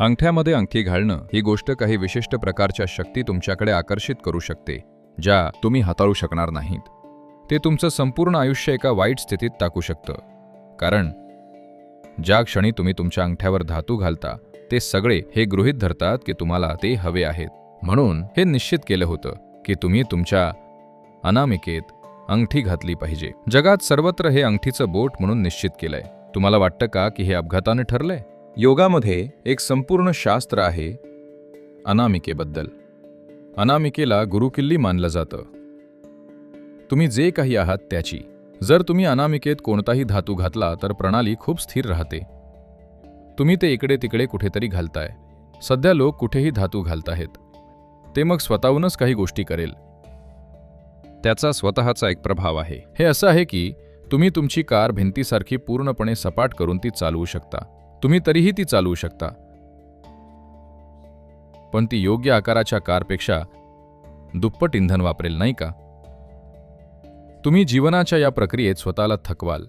अंगठ्यामध्ये अंगठी घालणं ही गोष्ट काही विशिष्ट प्रकारच्या शक्ती तुमच्याकडे आकर्षित करू शकते, ज्या तुम्ही हाताळू शकणार नाहीत. ते तुमचं संपूर्ण आयुष्य एका वाईट स्थितीत टाकू शकतं. कारण ज्या क्षणी तुम्ही तुमच्या अंगठ्यावर धातू घालता, ते सगळे हे गृहीत धरतात की तुम्हाला ते हवे आहेत. म्हणून हे निश्चित केलं होतं की तुम्ही तुमच्या अनामिकेत अंगठी घातली पाहिजे. जगात सर्वत्र हे अंगठीचं बोट म्हणून निश्चित केलंय. तुम्हाला वाटतं का की हे अपघाताने ठरलंय? योगामध्ये एक संपूर्ण शास्त्र आहे अनामिकेबद्दल. अनामिकेला गुरुकिल्ली मानलं जातं. तुम्ही जे काही आहात त्याची. जर तुम्ही अनामिकेत कोणताही धातू घातला तर प्रणाली खूप स्थिर राहते. तुम्ही ते इकडे तिकडे कुठेतरी घालताय. सध्या लोक कुठेही धातू घालताहेत. ते मग स्वतःहूनच काही गोष्टी करेल. त्याचा स्वतःचा एक प्रभाव आहे. हे असं आहे की तुम्ही तुमची कार भिंतीसारखी पूर्णपणे सपाट करून ती चालवू शकता. तुम्ही तरीही ती चालवू शकता. पण ती योग्य आकाराच्या कारपेक्षा दुप्पट इंधन वापरेल, नाही का? तुम्ही जीवनाच्या या प्रक्रियेत स्वतःला थकवाल.